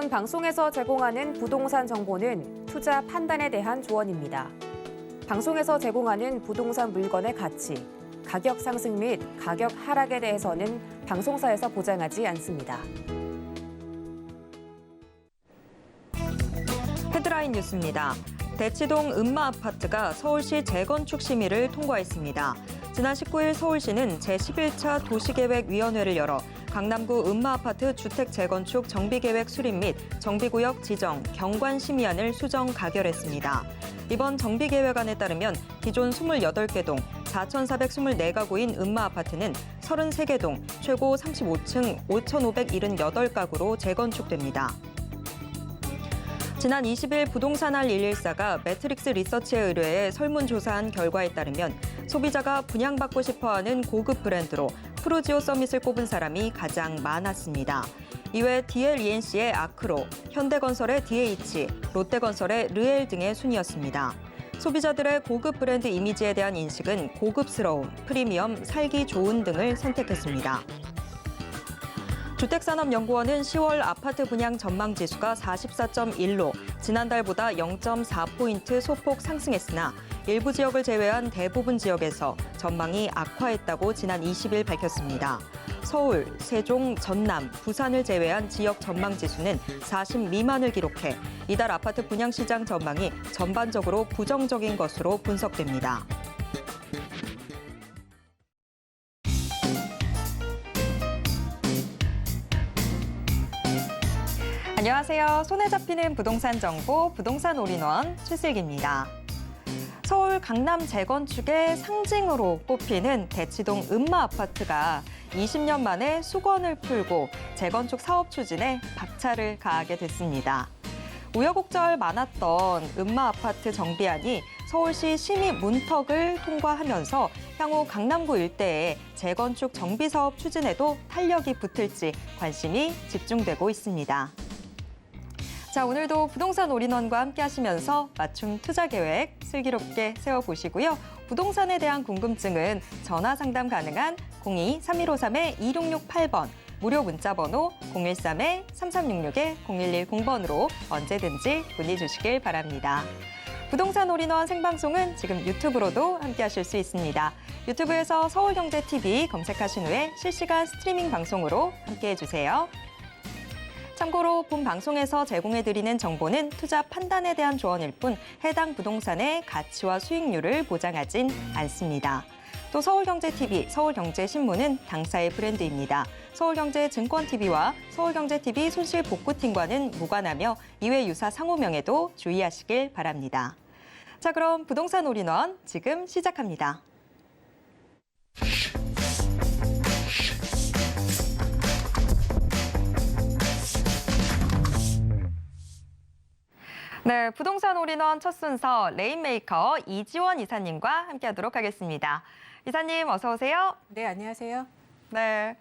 본 방송에서 제공하는 부동산 정보는 투자 판단에 대한 조언입니다. 방송에서 제공하는 부동산 물건의 가치, 가격 상승 및 가격 하락에 대해서는 방송사에서 보장하지 않습니다. 헤드라인 뉴스입니다. 대치동 음마아파트가 서울시 재건축 심의를 통과했습니다. 지난 19일 서울시는 제11차 도시계획위원회를 열어 강남구 음마아파트 주택 재건축 정비계획 수립 및 정비구역 지정, 경관 심의안을 수정 가결했습니다. 이번 정비계획안에 따르면 기존 28개 동 4,424가구인 음마아파트는 33개 동 최고 35층 5,578가구로 재건축됩니다. 지난 20일 부동산알 114가 매트릭스 리서치에 의뢰해 설문조사한 결과에 따르면 소비자가 분양받고 싶어하는 고급 브랜드로 프루지오 서밋을 꼽은 사람이 가장 많았습니다. 이외 DLENC의 아크로, 현대건설의 DH, 롯데건설의 르엘 등의 순이었습니다. 소비자들의 고급 브랜드 이미지에 대한 인식은 고급스러움, 프리미엄, 살기 좋은 등을 선택했습니다. 주택산업연구원은 10월 아파트 분양 전망 지수가 44.1로 지난달보다 0.4포인트 소폭 상승했으나 일부 지역을 제외한 대부분 지역에서 전망이 악화했다고 지난 20일 밝혔습니다. 서울, 세종, 전남, 부산을 제외한 지역 전망 지수는 40 미만을 기록해 이달 아파트 분양 시장 전망이 전반적으로 부정적인 것으로 분석됩니다. 안녕하세요. 손에 잡히는 부동산 정보, 부동산 올인원 최슬기입니다. 서울 강남 재건축의 상징으로 꼽히는 대치동 음마아파트가 20년 만에 수건을 풀고 재건축 사업 추진에 박차를 가하게 됐습니다. 우여곡절 많았던 음마아파트 정비안이 서울시 심의 문턱을 통과하면서 향후 강남구 일대의 재건축 정비사업 추진에도 탄력이 붙을지 관심이 집중되고 있습니다. 자, 오늘도 부동산 올인원과 함께 하시면서 맞춤 투자 계획 슬기롭게 세워보시고요. 부동산에 대한 궁금증은 전화 상담 가능한 02-3153-2668번, 무료 문자 번호 013-3366-0110번으로 언제든지 문의 주시길 바랍니다. 부동산 올인원 생방송은 지금 유튜브로도 함께 하실 수 있습니다. 유튜브에서 서울경제TV 검색하신 후에 실시간 스트리밍 방송으로 함께 해주세요. 참고로 본 방송에서 제공해드리는 정보는 투자 판단에 대한 조언일 뿐 해당 부동산의 가치와 수익률을 보장하진 않습니다. 또 서울경제TV, 서울경제신문은 당사의 브랜드입니다. 서울경제증권TV와 서울경제TV 손실복구팀과는 무관하며 이외 유사 상호명에도 주의하시길 바랍니다. 자, 그럼 부동산 올인원 지금 시작합니다. 네, 부동산 올인원 첫 순서 레인메이커 이지원 이사님과 함께하도록 하겠습니다. 이사님 어서 오세요. 네, 안녕하세요. 네.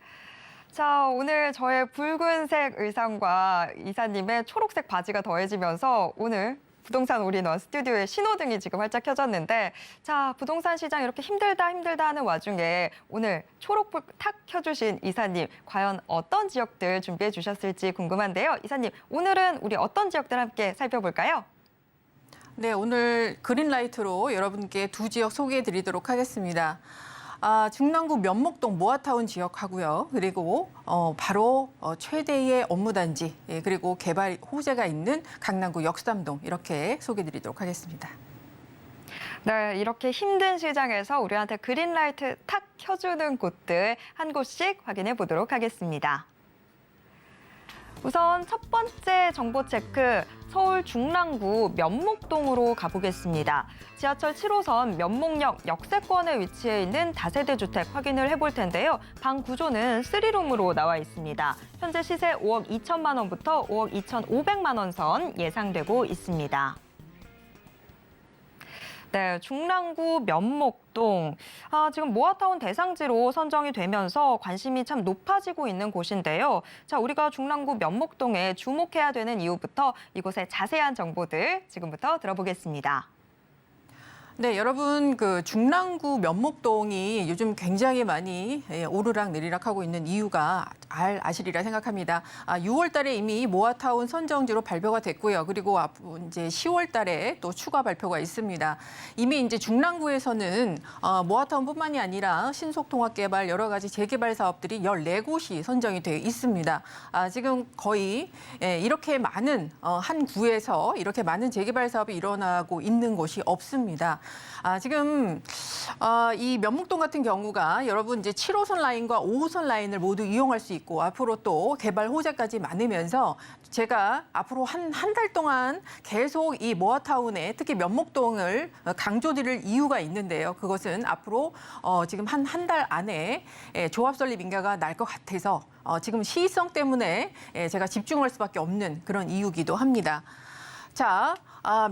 자, 오늘 저의 붉은색 의상과 이사님의 초록색 바지가 더해지면서 오늘 부동산 올인원 스튜디오에 신호등이 지금 활짝 켜졌는데, 자, 부동산 시장 이렇게 힘들다 하는 와중에 오늘 초록불 탁 켜주신 이사님, 과연 어떤 지역들 준비해 주셨을지 궁금한데요. 이사님, 오늘은 우리 어떤 지역들 함께 살펴볼까요? 네, 오늘 그린라이트로 여러분께 두 지역 소개해 드리도록 하겠습니다. 중랑구 면목동 모아타운 지역하고요. 그리고 바로 최대의 업무단지, 그리고 개발 호재가 있는 강남구 역삼동 이렇게 소개해 드리도록 하겠습니다. 네, 이렇게 힘든 시장에서 우리한테 그린라이트 탁 켜주는 곳들 한 곳씩 확인해 보도록 하겠습니다. 우선 첫 번째 정보 체크, 서울 중랑구 면목동으로 가보겠습니다. 지하철 7호선 면목역 역세권에 위치해 있는 다세대 주택 확인을 해볼 텐데요. 방 구조는 3룸으로 나와 있습니다. 현재 시세 5억 2천만 원부터 5억 2,500만 원 선 예상되고 있습니다. 네, 중랑구 면목동. 지금 모아타운 대상지로 선정이 되면서 관심이 참 높아지고 있는 곳인데요. 자, 우리가 중랑구 면목동에 주목해야 되는 이유부터 이곳의 자세한 정보들 지금부터 들어보겠습니다. 네, 여러분 그 중랑구 면목동이 요즘 굉장히 많이 오르락 내리락 하고 있는 이유가 아시리라 생각합니다. 6월 달에 이미 모아타운 선정지로 발표가 됐고요. 그리고 이제 10월 달에 또 추가 발표가 있습니다. 이미 이제 중랑구에서는 모아타운뿐만이 아니라 신속통합개발 여러 가지 재개발 사업들이 14곳이 선정이 되어 있습니다. 지금 거의 이렇게 많은 한 구에서 이렇게 많은 재개발 사업이 일어나고 있는 곳이 없습니다. 지금 이 면목동 같은 경우가 여러분 이제 7호선 라인과 5호선 라인을 모두 이용할 수 있고 앞으로 또 개발 호재까지 많으면서 제가 앞으로 한 달 동안 계속 이 모아타운에 특히 면목동을 강조드릴 이유가 있는데요. 그것은 앞으로 지금 한 달 안에 조합 설립 인가가 날 것 같아서 지금 시의성 때문에 제가 집중할 수밖에 없는 그런 이유기도 합니다. 자,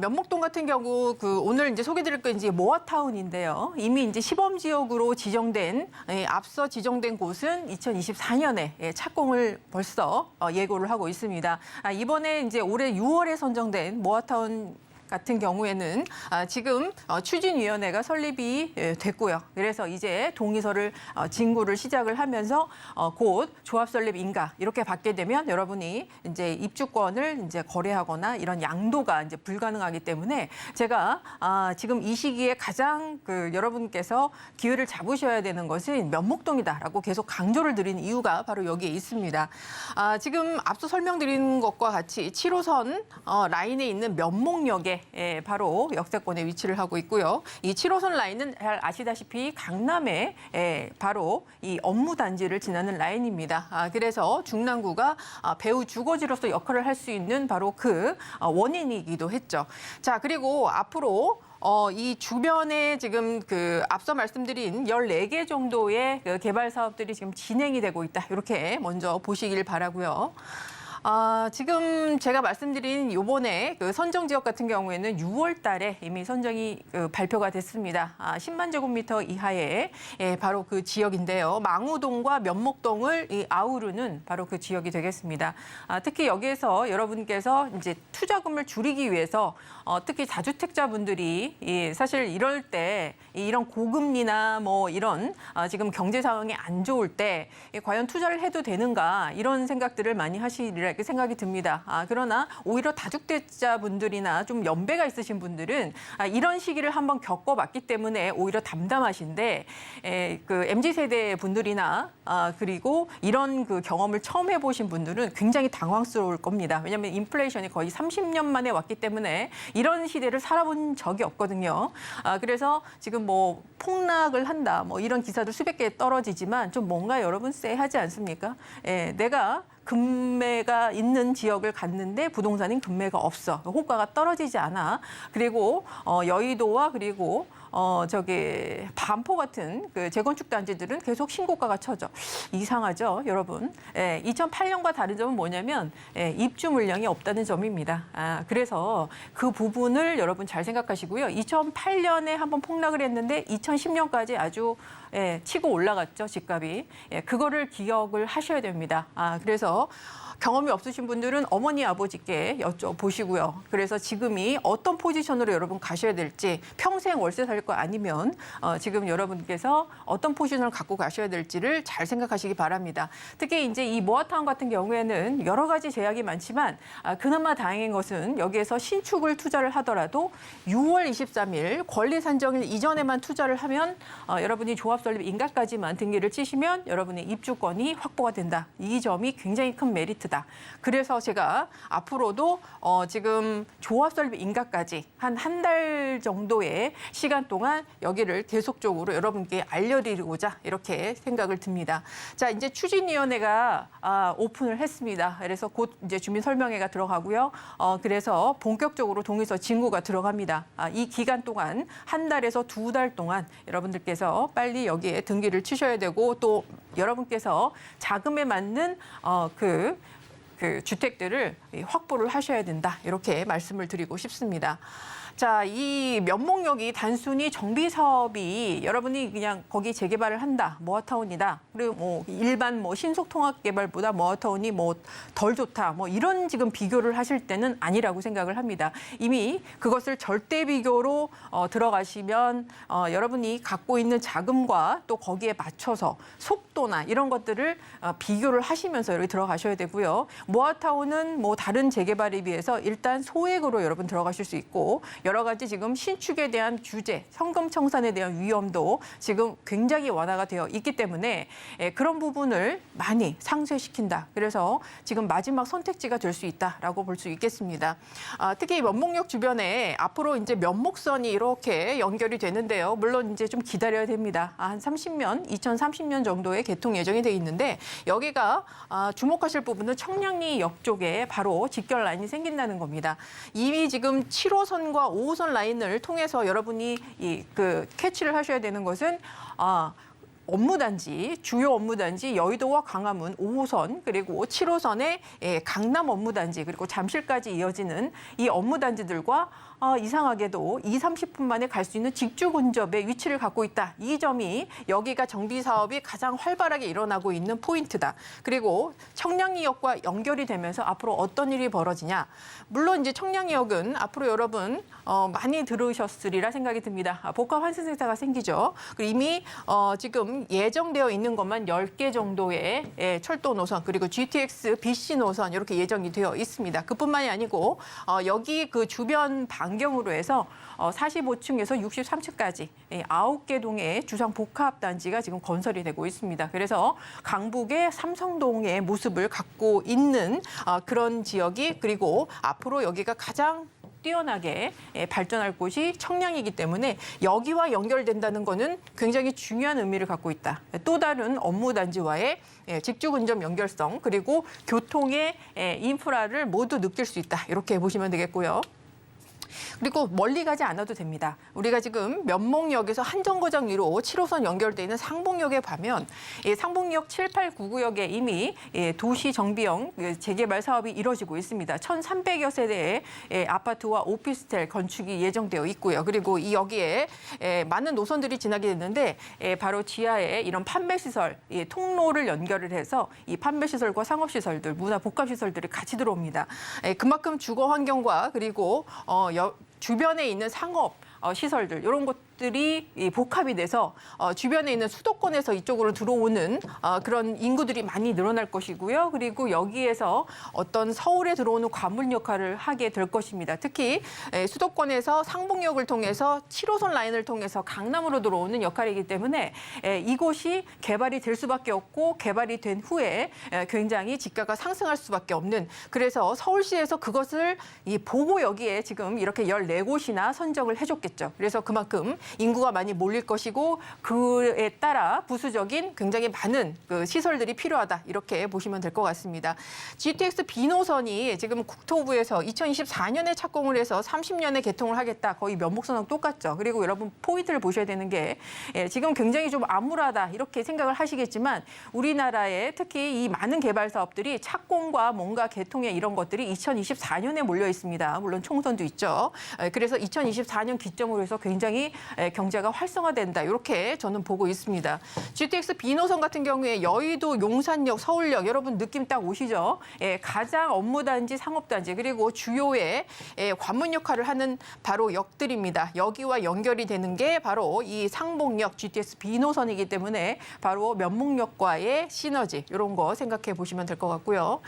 면목동 같은 경우 오늘 이제 소개드릴 거 이제 모아타운인데요. 이미 이제 시범 지역으로 지정된 앞서 지정된 곳은 2024년에 착공을 벌써 예고를 하고 있습니다. 이번에 이제 올해 6월에 선정된 모아타운 같은 경우에는 지금 추진위원회가 설립이 됐고요. 그래서 이제 동의서를 진구를 시작을 하면서 곧 조합 설립 인가 이렇게 받게 되면 여러분이 이제 입주권을 이제 거래하거나 이런 양도가 이제 불가능하기 때문에 제가 지금 이 시기에 가장 여러분께서 기회를 잡으셔야 되는 것은 면목동이다라고 계속 강조를 드리는 이유가 바로 여기에 있습니다. 지금 앞서 설명드린 것과 같이 7호선 라인에 있는 면목역에 바로 역세권에 위치를 하고 있고요. 이 7호선 라인은 잘 아시다시피 강남에 바로 이 업무단지를 지나는 라인입니다. 그래서 중랑구가 배후 주거지로서 역할을 할 수 있는 바로 그 원인이기도 했죠. 자, 그리고 앞으로 이 주변에 지금 앞서 말씀드린 14개 정도의 개발 사업들이 지금 진행이 되고 있다. 이렇게 먼저 보시길 바라고요. 지금 제가 말씀드린 요번에 선정 지역 같은 경우에는 6월 달에 이미 선정이 발표가 됐습니다. 10만 제곱미터 이하의 바로 그 지역인데요. 망우동과 면목동을 아우르는 바로 그 지역이 되겠습니다. 특히 여기에서 여러분께서 이제 투자금을 줄이기 위해서 특히 다주택자분들이 사실 이럴 때 이런 고금리나 뭐 이런 지금 경제 상황이 안 좋을 때 과연 투자를 해도 되는가 이런 생각들을 많이 하시리라 이렇게 생각이 듭니다. 그러나 오히려 다주택자분들이나 좀 연배가 있으신 분들은 이런 시기를 한번 겪어봤기 때문에 오히려 담담하신데 MZ세대 분들이나 그리고 이런 경험을 처음 해보신 분들은 굉장히 당황스러울 겁니다. 왜냐하면 인플레이션이 거의 30년 만에 왔기 때문에 이런 시대를 살아본 적이 없거든요. 그래서 지금 뭐 폭락을 한다 뭐 이런 기사도 수백 개 떨어지지만 좀 뭔가 여러분 쎄하지 않습니까? 내가 금매가 있는 지역을 갔는데 부동산인 금매가 없어. 호가가 떨어지지 않아. 그리고 여의도와 그리고 반포 같은 재건축 단지들은 계속 신고가가 쳐져. 이상하죠, 여러분? 2008년과 다른 점은 뭐냐면 입주 물량이 없다는 점입니다. 그래서 그 부분을 여러분 잘 생각하시고요. 2008년에 한번 폭락을 했는데 2010년까지 아주 치고 올라갔죠, 집값이. 그거를 기억을 하셔야 됩니다. 그래서 경험이 없으신 분들은 어머니, 아버지께 여쭤보시고요. 그래서 지금이 어떤 포지션으로 여러분 가셔야 될지 평생 월세 살 거 아니면 지금 여러분께서 어떤 포지션을 갖고 가셔야 될지를 잘 생각하시기 바랍니다. 특히 이제 이 모아타운 같은 경우에는 여러 가지 제약이 많지만 그나마 다행인 것은 여기에서 신축을 투자를 하더라도 6월 23일 권리 산정일 이전에만 투자를 하면 여러분이 조합 설립 인가까지만 등기를 치시면 여러분의 입주권이 확보가 된다. 이 점이 굉장히 큰 메리트다. 그래서 제가 앞으로도 지금 조합 설립 인가까지 한 달 정도의 시간 동안 여기를 계속적으로 여러분께 알려드리고자 이렇게 생각을 듭니다. 자, 이제 추진위원회가 오픈을 했습니다. 그래서 곧 이제 주민 설명회가 들어가고요. 그래서 본격적으로 동의서 진구가 들어갑니다. 이 기간 동안 한 달에서 2달 동안 여러분들께서 빨리 여기에 등기를 치셔야 되고 또 여러분께서 자금에 맞는 그 주택들을 확보를 하셔야 된다. 이렇게 말씀을 드리고 싶습니다. 자, 이 면목역이 단순히 정비 사업이 여러분이 그냥 거기 재개발을 한다, 모아타운이다. 그리고 뭐 일반 뭐 신속 통합 개발보다 모아타운이 뭐 덜 좋다, 뭐 이런 지금 비교를 하실 때는 아니라고 생각을 합니다. 이미 그것을 절대 비교로 들어가시면 여러분이 갖고 있는 자금과 또 거기에 맞춰서 속도나 이런 것들을 비교를 하시면서 여기 들어가셔야 되고요. 모아타운은 뭐 다른 재개발에 비해서 일단 소액으로 여러분 들어가실 수 있고 여러 가지 지금 신축에 대한 규제, 현금 청산에 대한 위험도 지금 굉장히 완화가 되어 있기 때문에 그런 부분을 많이 상쇄시킨다. 그래서 지금 마지막 선택지가 될 수 있다라고 볼 수 있겠습니다. 특히 면목역 주변에 앞으로 이제 면목선이 이렇게 연결이 되는데요. 물론 이제 좀 기다려야 됩니다. 한 2030년 정도에 개통 예정이 돼 있는데 여기가 주목하실 부분은 청량리역 쪽에 바로 직결 라인이 생긴다는 겁니다. 이미 지금 7호선과 5호선 라인을 통해서 여러분이 캐치를 하셔야 되는 것은 업무단지, 주요 업무단지 여의도와 광화문 5호선 그리고 7호선의 강남 업무단지 그리고 잠실까지 이어지는 이 업무단지들과 이상하게도 30분 만에 갈 수 있는 직주 근접에 위치를 갖고 있다. 이 점이 여기가 정비 사업이 가장 활발하게 일어나고 있는 포인트다. 그리고 청량리역과 연결이 되면서 앞으로 어떤 일이 벌어지냐. 물론 이제 청량리역은 앞으로 여러분 많이 들으셨으리라 생각이 듭니다. 복합 환승센터가 생기죠. 그리고 이미 지금 예정되어 있는 것만 10개 정도의 철도 노선 그리고 GTX, BC 노선 이렇게 예정이 되어 있습니다. 그뿐만이 아니고 여기 그 주변 반경으로 해서 45층에서 63층까지 9개 동의 주상 복합 단지가 지금 건설이 되고 있습니다. 그래서 강북의 삼성동의 모습을 갖고 있는 그런 지역이 그리고 앞으로 여기가 가장 뛰어나게 발전할 곳이 청량이기 때문에 여기와 연결된다는 것은 굉장히 중요한 의미를 갖고 있다. 또 다른 업무 단지와의 직주 근접 연결성 그리고 교통의 인프라를 모두 느낄 수 있다. 이렇게 보시면 되겠고요. 그리고 멀리 가지 않아도 됩니다. 우리가 지금 면목역에서 한정거장 위로 7호선 연결돼 있는 상봉역에 가면 상봉역 7, 8, 9구역에 이미 도시 정비형 재개발 사업이 이루어지고 있습니다. 1,300여 세대의 아파트와 오피스텔 건축이 예정되어 있고요. 그리고 여기에 많은 노선들이 지나게 됐는데 바로 지하에 이런 판매시설, 통로를 연결을 해서 이 판매시설과 상업시설들, 문화복합시설들이 같이 들어옵니다. 그만큼 주거 환경과 그리고 주변에 있는 상업 시설들 이런 것들이 복합이 돼서 주변에 있는 수도권에서 이쪽으로 들어오는 그런 인구들이 많이 늘어날 것이고요. 그리고 여기에서 어떤 서울에 들어오는 관문 역할을 하게 될 것입니다. 특히 수도권에서 상봉역을 통해서 7호선 라인을 통해서 강남으로 들어오는 역할이기 때문에 이곳이 개발이 될 수밖에 없고 개발이 된 후에 굉장히 집가가 상승할 수밖에 없는 그래서 서울시에서 그것을 보고 여기에 지금 이렇게 14곳이나 선정을 해줬겠죠. 그래서 그만큼 인구가 많이 몰릴 것이고 그에 따라 부수적인 굉장히 많은 그 시설들이 필요하다. 이렇게 보시면 될 것 같습니다. GTX B노선이 지금 국토부에서 2024년에 착공을 해서 30년에 개통을 하겠다. 거의 면목선하고 똑같죠. 그리고 여러분 포인트를 보셔야 되는 게 지금 굉장히 좀 암울하다. 이렇게 생각을 하시겠지만 우리나라에 특히 이 많은 개발 사업들이 착공과 뭔가 개통에 이런 것들이 2024년에 몰려 있습니다. 물론 총선도 있죠. 그래서 2024년 기점으로 해서 굉장히 경제가 활성화된다. 이렇게 저는 보고 있습니다. GTX B노선 같은 경우에 여의도, 용산역, 서울역 여러분 느낌 딱 오시죠? 가장 업무단지, 상업단지 그리고 주요의 관문 역할을 하는 바로 역들입니다. 여기와 연결이 되는 게 바로 이 상봉역 GTX B노선이기 때문에 바로 면목역과의 시너지 이런 거 생각해 보시면 될 것 같고요.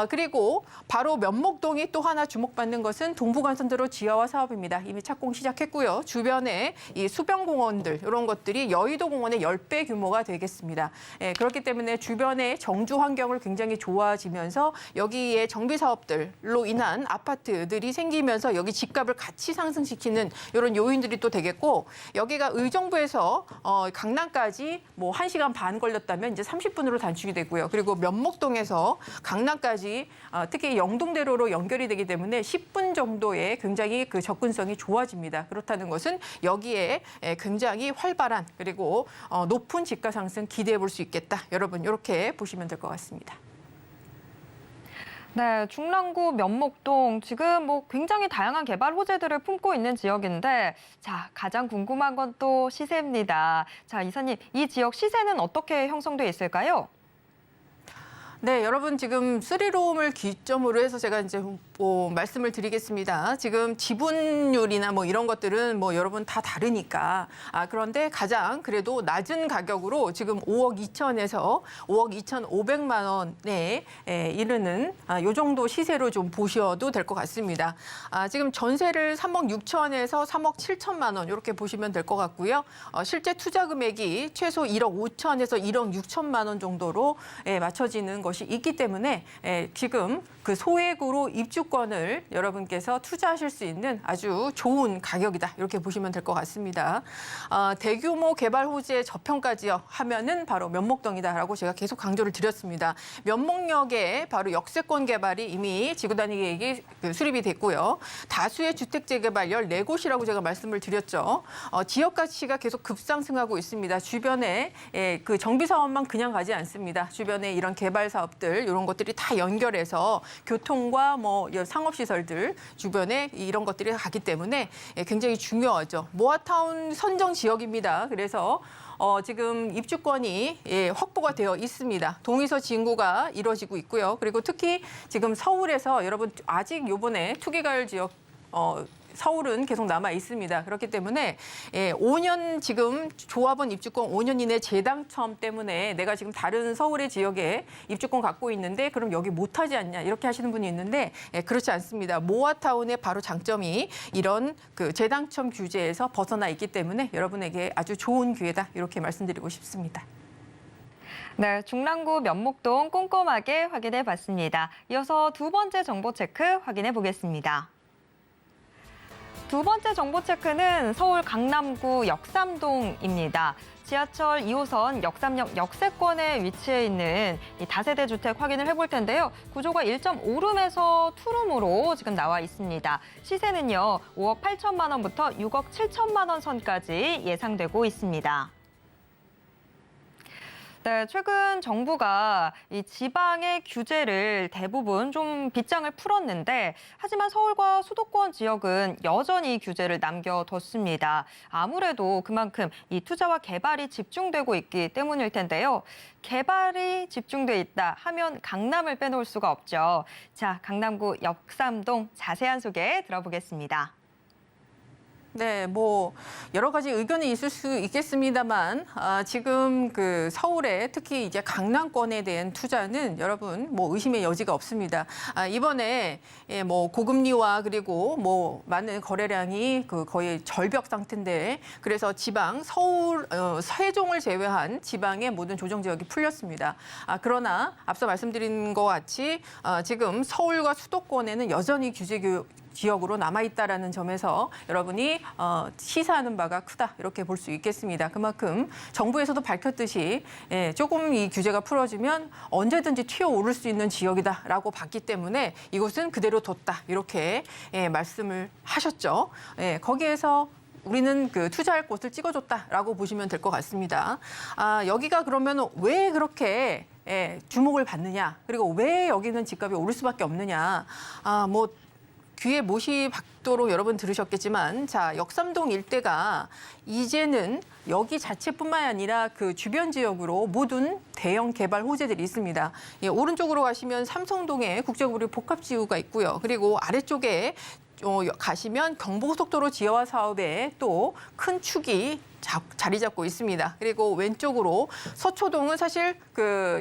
그리고 바로 면목동이 또 하나 주목받는 것은 동부간선도로 지하화 사업입니다. 이미 착공 시작했고요. 주변에 이 수변공원들 이런 것들이 여의도 공원의 10배 규모가 되겠습니다. 그렇기 때문에 주변의 정주 환경을 굉장히 좋아지면서 여기에 정비 사업들로 인한 아파트들이 생기면서 여기 집값을 같이 상승시키는 이런 요인들이 또 되겠고 여기가 의정부에서 강남까지 뭐 1시간 반 걸렸다면 이제 30분으로 단축이 되고요. 그리고 면목동에서 강남까지 특히 영동대로로 연결이 되기 때문에 10분 정도의 굉장히 그 접근성이 좋아집니다. 그렇다는 것은 여기에 굉장히 활발한 그리고 높은 집가 상승 기대해 볼 수 있겠다. 여러분 이렇게 보시면 될 것 같습니다. 네, 중랑구 면목동 지금 굉장히 다양한 개발 호재들을 품고 있는 지역인데 자, 가장 궁금한 건 또 시세입니다. 자, 이사님, 이 지역 시세는 어떻게 형성돼 있을까요? 네, 여러분 지금 3룸을 기점으로 해서 제가 이제 말씀을 드리겠습니다. 지금 지분율이나 이런 것들은 여러분 다 다르니까. 그런데 가장 그래도 낮은 가격으로 지금 5억 2천에서 5억 2,500만 원에 이르는 요 정도 시세로 좀 보셔도 될 것 같습니다. 지금 전세를 3억 6천에서 3억 7천만 원 이렇게 보시면 될 것 같고요. 실제 투자 금액이 최소 1억 5천에서 1억 6천만 원 정도로 맞춰지는 것이 있기 때문에 지금 그 소액으로 입주권을 여러분께서 투자하실 수 있는 아주 좋은 가격이다. 이렇게 보시면 될 것 같습니다. 대규모 개발 호재 저평가지역 하면은 바로 면목동이다라고 제가 계속 강조를 드렸습니다. 면목역에 바로 역세권 개발이 이미 지구단위 계획이 수립이 됐고요. 다수의 주택 재개발 14곳이라고 제가 말씀을 드렸죠. 지역 가치가 계속 급상승하고 있습니다. 주변에 그 정비 사업만 그냥 가지 않습니다. 주변에 이런 개발 사업들 이런 것들이 다 연결해서 교통과 상업시설들 주변에 이런 것들이 가기 때문에 굉장히 중요하죠. 모아타운 선정 지역입니다. 그래서 지금 입주권이 확보가 되어 있습니다. 동의서 진구가 이루어지고 있고요. 그리고 특히 지금 서울에서 여러분 아직 요번에 투기가율 지역 서울은 계속 남아 있습니다. 그렇기 때문에 5년 지금 조합원 입주권 5년 이내 재당첨 때문에 내가 지금 다른 서울의 지역에 입주권 갖고 있는데 그럼 여기 못하지 않냐 이렇게 하시는 분이 있는데 그렇지 않습니다. 모아타운의 바로 장점이 이런 그 재당첨 규제에서 벗어나 있기 때문에 여러분에게 아주 좋은 기회다 이렇게 말씀드리고 싶습니다. 네, 중랑구 면목동 꼼꼼하게 확인해 봤습니다. 이어서 두 번째 정보 체크 확인해 보겠습니다. 두 번째 정보 체크는 서울 강남구 역삼동입니다. 지하철 2호선 역삼역 역세권에 위치해 있는 이 다세대 주택 확인을 해볼 텐데요. 구조가 1.5룸에서 2룸으로 지금 나와 있습니다. 시세는요, 5억 8천만 원부터 6억 7천만 원 선까지 예상되고 있습니다. 네, 최근 정부가 이 지방의 규제를 대부분 좀 빗장을 풀었는데 하지만 서울과 수도권 지역은 여전히 규제를 남겨뒀습니다. 아무래도 그만큼 이 투자와 개발이 집중되고 있기 때문일 텐데요. 개발이 집중돼 있다 하면 강남을 빼놓을 수가 없죠. 자, 강남구 역삼동 자세한 소개 들어보겠습니다. 네, 여러 가지 의견이 있을 수 있겠습니다만 지금 그 서울에 특히 이제 강남권에 대한 투자는 여러분 의심의 여지가 없습니다. 이번에 고금리와 그리고 많은 거래량이 거의 절벽 상태인데 그래서 지방 서울 세종을 제외한 지방의 모든 조정 지역이 풀렸습니다. 그러나 앞서 말씀드린 것 같이 지금 서울과 수도권에는 여전히 규제 지역으로 남아있다라는 점에서 여러분이 시사하는 바가 크다 이렇게 볼 수 있겠습니다. 그만큼 정부에서도 밝혔듯이 조금 이 규제가 풀어지면 언제든지 튀어오를 수 있는 지역이다라고 봤기 때문에 이곳은 그대로 뒀다 이렇게 말씀을 하셨죠. 거기에서 우리는 그 투자할 곳을 찍어줬다라고 보시면 될 것 같습니다. 여기가 그러면 왜 그렇게 주목을 받느냐 그리고 왜 여기는 집값이 오를 수밖에 없느냐 귀에 못이 박도록 여러분 들으셨겠지만 자 역삼동 일대가 이제는 여기 자체뿐만 아니라 그 주변 지역으로 모든 대형 개발 호재들이 있습니다. 오른쪽으로 가시면 삼성동에 국제구리 복합지구가 있고요. 그리고 아래쪽에 가시면 경부고속도로 지하화 사업에 또 큰 축이 자리 잡고 있습니다. 그리고 왼쪽으로 서초동은 사실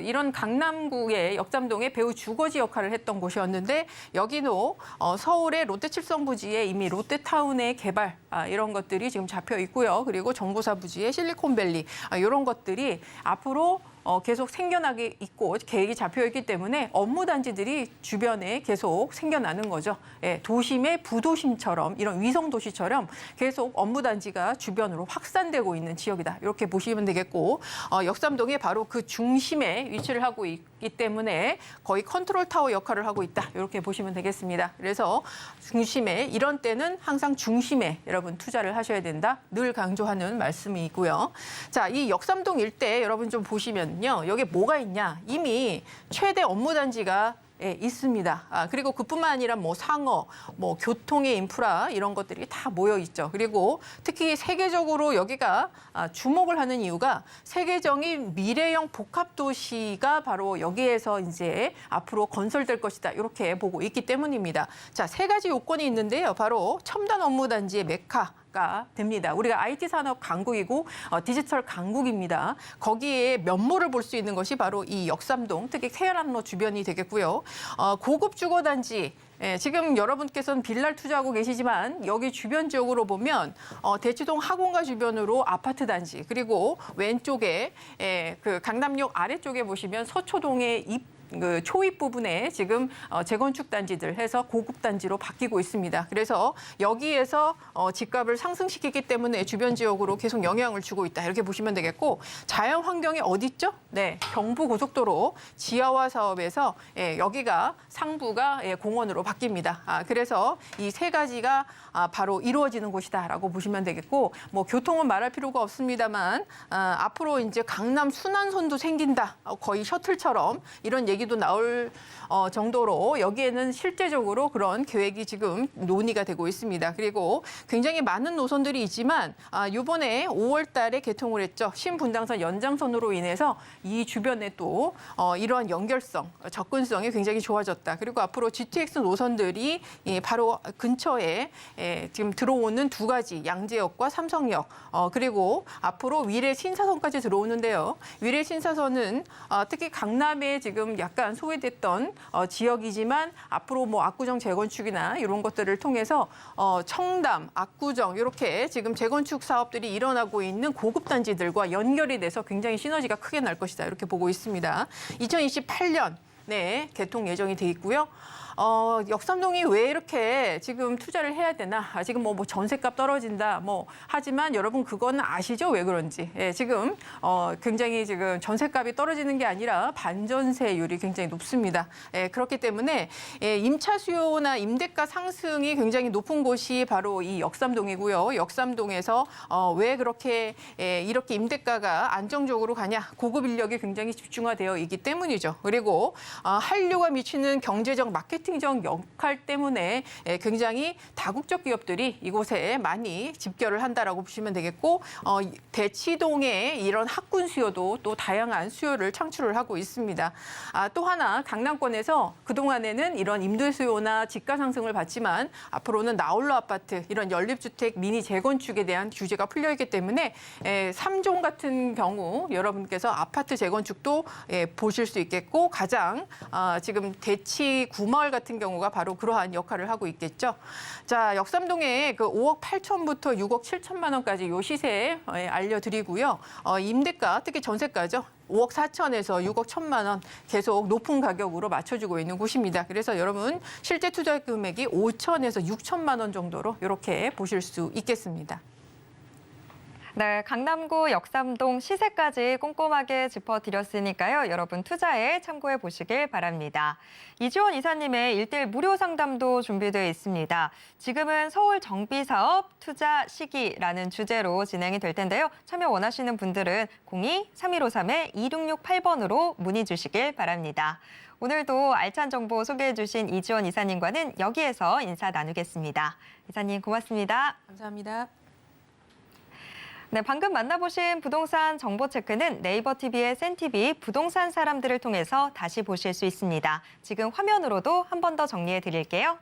이런 강남구의 역삼동의 배후 주거지 역할을 했던 곳이었는데 여기도 서울의 롯데칠성 부지에 이미 롯데타운의 개발 이런 것들이 지금 잡혀 있고요. 그리고 정보사 부지의 실리콘밸리 이런 것들이 앞으로 계속 생겨나게 있고 계획이 잡혀 있기 때문에 업무 단지들이 주변에 계속 생겨나는 거죠. 도심의 부도심처럼 이런 위성 도시처럼 계속 업무 단지가 주변으로 확산되고 있는 지역이다. 이렇게 보시면 되겠고 역삼동이 바로 그 중심에 위치를 하고 있기 때문에 거의 컨트롤 타워 역할을 하고 있다. 이렇게 보시면 되겠습니다. 그래서 중심에 이런 때는 항상 중심에 여러분 투자를 하셔야 된다. 늘 강조하는 말씀이고요. 자, 이 역삼동 일대 여러분 좀 보시면 여기 뭐가 있냐? 이미 최대 업무 단지가 있습니다. 그리고 그뿐만 아니라 뭐 상어, 뭐 교통의 인프라 이런 것들이 다 모여 있죠. 그리고 특히 세계적으로 여기가 주목을 하는 이유가 세계적인 미래형 복합 도시가 바로 여기에서 이제 앞으로 건설될 것이다. 이렇게 보고 있기 때문입니다. 자, 세 가지 요건이 있는데요. 바로 첨단 업무 단지의 메카. 가 됩니다. 우리가 IT 산업 강국이고 디지털 강국입니다. 거기에 면모를 볼 수 있는 것이 바로 이 역삼동, 특히 태안함로 주변이 되겠고요. 고급 주거 단지. 지금 여러분께서는 빌라를 투자하고 계시지만 여기 주변 지역으로 보면 대치동 학원가 주변으로 아파트 단지, 그리고 왼쪽에 그 강남역 아래쪽에 보시면 서초동의 그 초입 부분에 지금 재건축 단지들 해서 고급 단지로 바뀌고 있습니다. 그래서 여기에서 집값을 상승시키기 때문에 주변 지역으로 계속 영향을 주고 있다. 이렇게 보시면 되겠고, 자연 환경이 어디 있죠? 네, 경부고속도로 지하화 사업에서 여기가 상부가 공원으로 바뀝니다. 그래서 이 세 가지가 바로 이루어지는 곳이다라고 보시면 되겠고, 뭐 교통은 말할 필요가 없습니다만 앞으로 이제 강남 순환선도 생긴다. 거의 셔틀처럼 이런 얘기도 나올 정도로 여기에는 실제적으로 그런 계획이 지금 논의가 되고 있습니다. 그리고 굉장히 많은 노선들이 있지만 이번에 5월 달에 개통을 했죠. 신분당선 연장선으로 인해서 이 주변에 또 이러한 연결성, 접근성이 굉장히 좋아졌다. 그리고 앞으로 GTX 노선들이 바로 근처에 지금 들어오는 두 가지, 양재역과 삼성역, 그리고 앞으로 위례 신사선까지 들어오는데요. 위례 신사선은 특히 강남에 지금 약간 소외됐던 지역이지만 앞으로 뭐 압구정 재건축이나 이런 것들을 통해서 청담, 압구정 이렇게 지금 재건축 사업들이 일어나고 있는 고급 단지들과 연결이 돼서 굉장히 시너지가 크게 날 것이다. 이렇게 보고 있습니다. 2028년 개통 예정이 돼 있고요. 역삼동이 왜 이렇게 지금 투자를 해야 되나? 지금 뭐 전셋값 떨어진다. 하지만 여러분 그거는 아시죠? 왜 그런지. 지금 굉장히 지금 전셋값이 떨어지는 게 아니라 반전세율이 굉장히 높습니다. 그렇기 때문에 임차 수요나 임대가 상승이 굉장히 높은 곳이 바로 이 역삼동이고요. 역삼동에서 왜 그렇게 이렇게 임대가가 안정적으로 가냐? 고급 인력이 굉장히 집중화되어 있기 때문이죠. 그리고 한류가 미치는 경제적 마케팅적 역할 때문에 굉장히 다국적 기업들이 이곳에 많이 집결을 한다라고 보시면 되겠고, 대치동의 이런 학군 수요도 또 다양한 수요를 창출을 하고 있습니다. 또 하나 강남권에서 그동안에는 이런 임대 수요나 집가 상승을 봤지만 앞으로는 나홀로 아파트, 이런 연립주택 미니 재건축에 대한 규제가 풀려 있기 때문에 3종 같은 경우 여러분께서 아파트 재건축도 보실 수 있겠고, 가장 지금 대치 구마을 같은 경우가 바로 그러한 역할을 하고 있겠죠. 자, 역삼동에 그 5억 8천부터 6억 7천만 원까지 요 시세 알려드리고요. 임대가, 특히 전세가죠. 5억 4천에서 6억 1천만 원 계속 높은 가격으로 맞춰주고 있는 곳입니다. 그래서 여러분 실제 투자 금액이 5천에서 6천만 원 정도로 이렇게 보실 수 있겠습니다. 네, 강남구 역삼동 시세까지 꼼꼼하게 짚어드렸으니까요. 여러분 투자에 참고해 보시길 바랍니다. 이지원 이사님의 1:1 무료 상담도 준비되어 있습니다. 지금은 서울 정비사업 투자 시기라는 주제로 진행이 될 텐데요. 참여 원하시는 분들은 02-3153-2668번으로 문의 주시길 바랍니다. 오늘도 알찬 정보 소개해 주신 이지원 이사님과는 여기에서 인사 나누겠습니다. 이사님 고맙습니다. 감사합니다. 네, 방금 만나보신 부동산 정보 체크는 네이버 TV의 센TV 부동산 사람들을 통해서 다시 보실 수 있습니다. 지금 화면으로도 한 번 더 정리해 드릴게요.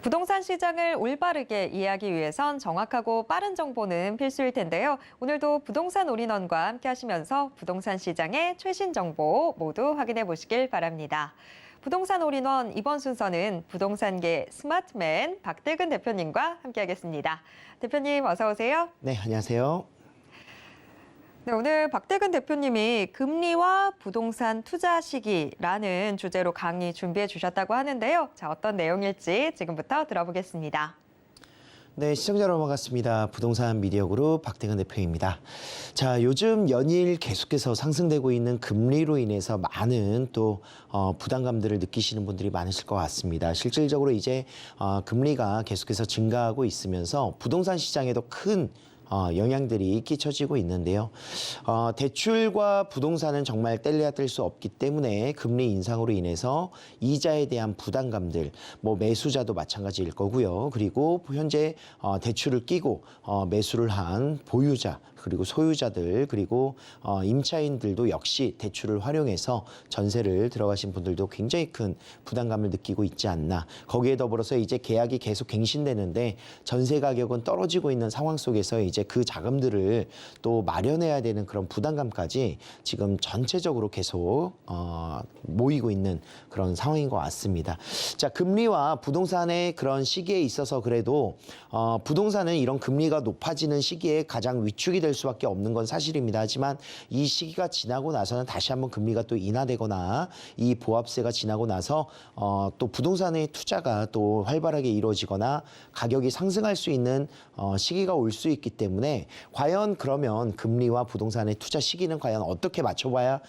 부동산 시장을 올바르게 이해하기 위해선 정확하고 빠른 정보는 필수일 텐데요. 오늘도 부동산 올인원과 함께 하시면서 부동산 시장의 최신 정보 모두 확인해 보시길 바랍니다. 부동산 올인원 이번 순서는 부동산계 스마트맨 박대근 대표님과 함께하겠습니다. 대표님 어서 오세요. 네, 안녕하세요. 네, 오늘 박대근 대표님이 금리와 부동산 투자 시기라는 주제로 강의 준비해 주셨다고 하는데요. 자, 어떤 내용일지 지금부터 들어보겠습니다. 네, 시청자 여러분 반갑습니다. 부동산 미디어그룹 박대근 대표입니다. 자, 요즘 연일 계속해서 상승되고 있는 금리로 인해서 많은 또 부담감들을 느끼시는 분들이 많으실 것 같습니다. 실질적으로 이제 금리가 계속해서 증가하고 있으면서 부동산 시장에도 큰 영향들이 끼쳐지고 있는데요. 대출과 부동산은 정말 뗄래야 뗄 수 없기 때문에 금리 인상으로 인해서 이자에 대한 부담감들, 뭐 매수자도 마찬가지일 거고요. 그리고 현재 대출을 끼고 매수를 한 보유자, 그리고 소유자들, 그리고 임차인들도 역시 대출을 활용해서 전세를 들어가신 분들도 굉장히 큰 부담감을 느끼고 있지 않나. 거기에 더불어서 이제 계약이 계속 갱신되는데 전세 가격은 떨어지고 있는 상황 속에서 이제 그 자금들을 또 마련해야 되는 그런 부담감까지 지금 전체적으로 계속 모이고 있는 그런 상황인 것 같습니다. 자, 금리와 부동산의 그런 시기에 있어서 그래도 부동산은 이런 금리가 높아지는 시기에 가장 위축이 될 수밖에 없는 건 사실입니다. 하지만 이 시기가 지나고 나서는 다시 한번 금리가 또 인하되거나 이 보합세가 지나고 나서 또 부동산의 투자가 또 활발하게 이루어지거나 가격이 상승할 수 있는 시기가 올 수 있기 때문에 과연 그러면 금리와 부동산의 투자 시기는 과연 어떻게 맞춰봐야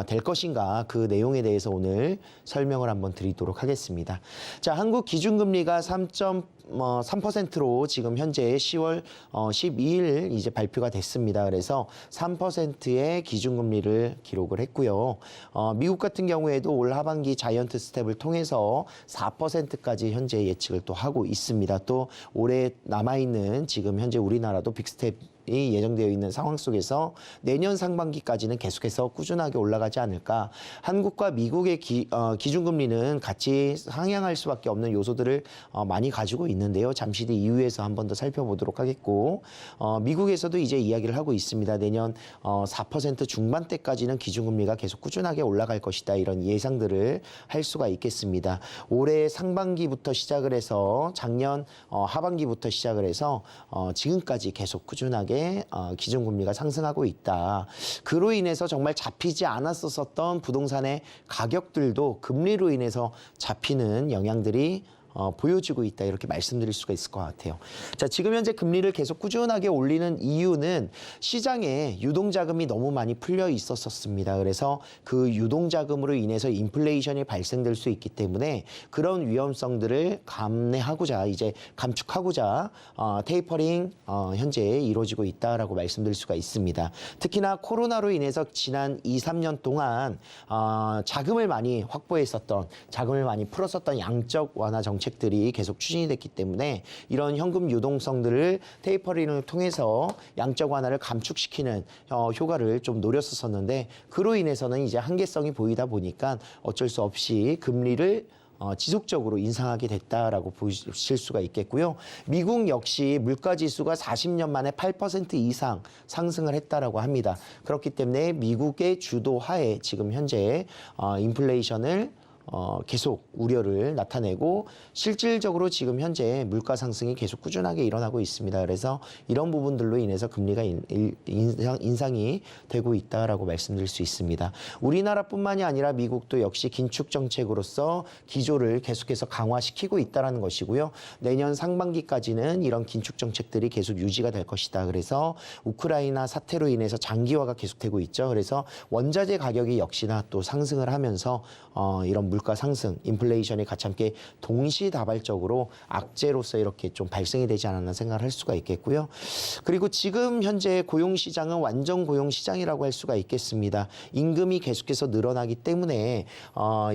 될 것인가, 그 내용에 대해서 오늘 설명을 한번 드리도록 하겠습니다. 자, 한국 기준금리가 3.3%로 지금 현재 10월 12일 이제 발표가 됐습니다. 그래서 3%의 기준금리를 기록을 했고요. 미국 같은 경우에도 올 하반기 자이언트 스텝을 통해서 4%까지 현재 예측을 또 하고 있습니다. 또 올해 남아있는 지금 현재 우리나라도 빅스텝 이 예정되어 있는 상황 속에서 내년 상반기까지는 계속해서 꾸준하게 올라가지 않을까. 한국과 미국의 기준금리는 같이 상향할 수밖에 없는 요소들을 많이 가지고 있는데요. 잠시 뒤 이후에서 한 번 더 살펴보도록 하겠고, 미국에서도 이제 이야기를 하고 있습니다. 내년 4% 중반대까지는 기준금리가 계속 꾸준하게 올라갈 것이다. 이런 예상들을 할 수가 있겠습니다. 올해 상반기부터 시작을 해서 작년 하반기부터 시작을 해서 지금까지 계속 꾸준하게 기준금리가 상승하고 있다. 그로 인해서 정말 잡히지 않았었던 부동산의 가격들도 금리로 인해서 잡히는 영향들이 보여지고 있다, 이렇게 말씀드릴 수가 있을 것 같아요. 자, 지금 현재 금리를 계속 꾸준하게 올리는 이유는 시장에 유동자금이 너무 많이 풀려 있었습니다. 그래서 그 유동자금으로 인해서 인플레이션이 발생될 수 있기 때문에 그런 위험성들을 감내하고자, 이제 감축하고자 테이퍼링 현재 이루어지고 있다라고 말씀드릴 수가 있습니다. 특히나 코로나로 인해서 지난 2, 3년 동안 자금을 많이 확보했었던, 자금을 많이 풀었었던 양적 완화 정책들이 계속 추진이 됐기 때문에 이런 현금 유동성들을 테이퍼링을 통해서 양적 완화를 감축시키는 효과를 좀 노렸었는데, 그로 인해서는 이제 한계성이 보이다 보니까 어쩔 수 없이 금리를 지속적으로 인상하게 됐다라고 보실 수가 있겠고요. 미국 역시 물가지수가 40년 만에 8% 이상 상승을 했다라고 합니다. 그렇기 때문에 미국의 주도하에 지금 현재 인플레이션을 계속 우려를 나타내고 실질적으로 지금 현재 물가 상승이 계속 꾸준하게 일어나고 있습니다. 그래서 이런 부분들로 인해서 금리가 인상이 되고 있다라고 말씀드릴 수 있습니다. 우리나라뿐만이 아니라 미국도 역시 긴축 정책으로서 기조를 계속해서 강화시키고 있다는 것이고요. 내년 상반기까지는 이런 긴축 정책들이 계속 유지가 될 것이다. 그래서 우크라이나 사태로 인해서 장기화가 계속되고 있죠. 그래서 원자재 가격이 역시나 또 상승을 하면서 이런 물가 상승, 인플레이션이 같이 함께 동시다발적으로 악재로서 이렇게 좀 발생이 되지 않았나 생각을 할 수가 있겠고요. 그리고 지금 현재 고용시장은 완전 고용시장이라고 할 수가 있겠습니다. 임금이 계속해서 늘어나기 때문에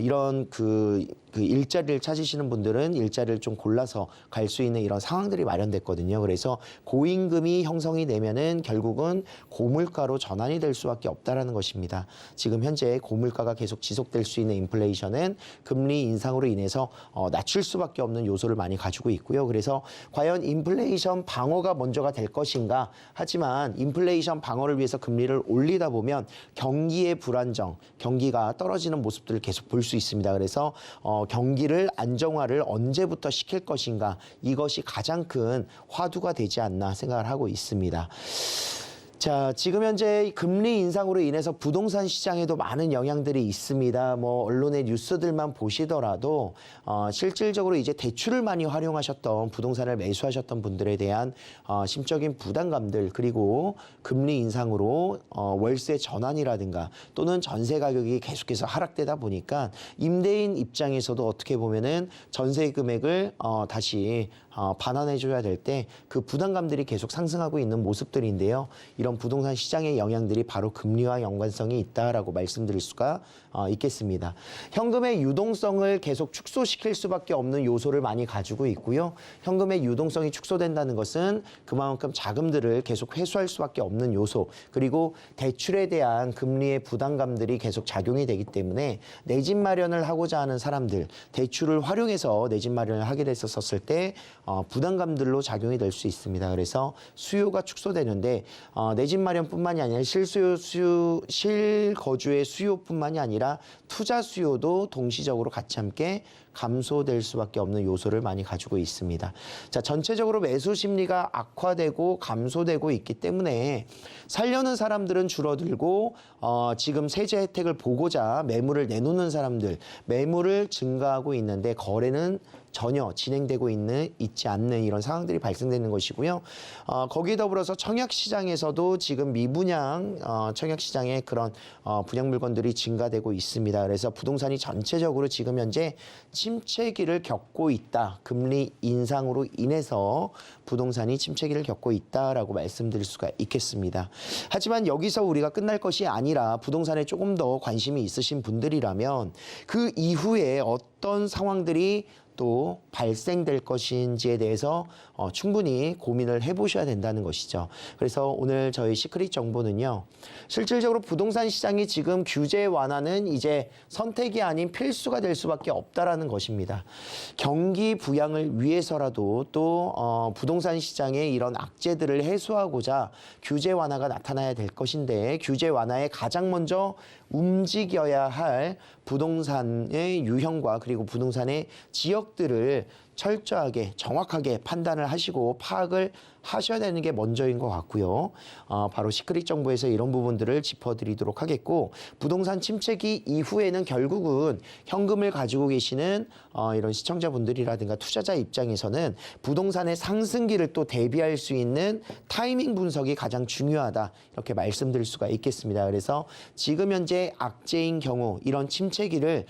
이런 그 일자리를 찾으시는 분들은 일자리를 좀 골라서 갈 수 있는 이런 상황들이 마련됐거든요. 그래서 고임금이 형성이 되면은 결국은 고물가로 전환이 될 수밖에 없다라는 것입니다. 지금 현재 고물가가 계속 지속될 수 있는 인플레이션은 시장은 금리 인상으로 인해서 낮출 수밖에 없는 요소를 많이 가지고 있고요. 그래서 과연 인플레이션 방어가 먼저가 될 것인가? 하지만 인플레이션 방어를 위해서 금리를 올리다 보면 경기의 불안정, 경기가 떨어지는 모습들을 계속 볼 수 있습니다. 그래서 경기를 안정화를 언제부터 시킬 것인가? 이것이 가장 큰 화두가 되지 않나 생각을 하고 있습니다. 자, 지금 현재 금리 인상으로 인해서 부동산 시장에도 많은 영향들이 있습니다. 뭐 언론의 뉴스들만 보시더라도 실질적으로 이제 대출을 많이 활용하셨던 부동산을 매수하셨던 분들에 대한 심적인 부담감들 그리고 금리 인상으로 월세 전환이라든가 또는 전세 가격이 계속해서 하락되다 보니까 임대인 입장에서도 어떻게 보면은 전세 금액을 다시 반환해줘야 될 때 그 부담감들이 계속 상승하고 있는 모습들인데요. 이런 부동산 시장의 영향들이 바로 금리와 연관성이 있다라고 말씀드릴 수가 있겠습니다. 현금의 유동성을 계속 축소시킬 수밖에 없는 요소를 많이 가지고 있고요. 현금의 유동성이 축소된다는 것은 그만큼 자금들을 계속 회수할 수밖에 없는 요소 그리고 대출에 대한 금리의 부담감들이 계속 작용이 되기 때문에 내 집 마련을 하고자 하는 사람들 대출을 활용해서 내 집 마련을 하게 됐었을 때 부담감들로 작용이 될 수 있습니다. 그래서 수요가 축소되는데 내 집 마련뿐만이 아니라 실거주의 수요뿐만이 아니라 투자 수요도 동시적으로 같이 함께 감소될 수밖에 없는 요소를 많이 가지고 있습니다. 자, 전체적으로 매수 심리가 악화되고 감소되고 있기 때문에 살려는 사람들은 줄어들고 지금 세제 혜택을 보고자 매물을 내놓는 사람들 매물을 증가하고 있는데 거래는 전혀 진행되고 있지 않는 이런 상황들이 발생되는 것이고요. 거기에 더불어서 청약시장에서도 지금 미분양 청약시장에 그런 분양 물건들이 증가되고 있습니다. 그래서 부동산이 전체적으로 지금 현재 침체기를 겪고 있다. 금리 인상으로 인해서 부동산이 침체기를 겪고 있다라고 말씀드릴 수가 있겠습니다. 하지만 여기서 우리가 끝날 것이 아니라 부동산에 조금 더 관심이 있으신 분들이라면 그 이후에 어떤 상황들이 또 발생될 것인지에 대해서 충분히 고민을 해보셔야 된다는 것이죠. 그래서 오늘 저희 시크릿 정보는요. 실질적으로 부동산 시장이 지금 규제 완화는 이제 선택이 아닌 필수가 될 수밖에 없다라는 것입니다. 경기 부양을 위해서라도 또 부동산 시장의 이런 악재들을 해소하고자 규제 완화가 나타나야 될 것인데 규제 완화에 가장 먼저 움직여야 할 부동산의 유형과 그리고 부동산의 지역들을 철저하게 정확하게 판단을 하시고 파악을 하셔야 되는 게 먼저인 것 같고요. 바로 시크릿 정보에서 이런 부분들을 짚어드리도록 하겠고 부동산 침체기 이후에는 결국은 현금을 가지고 계시는 이런 시청자분들이라든가 투자자 입장에서는 부동산의 상승기를 또 대비할 수 있는 타이밍 분석이 가장 중요하다 이렇게 말씀드릴 수가 있겠습니다. 그래서 지금 현재 악재인 경우 이런 침체기를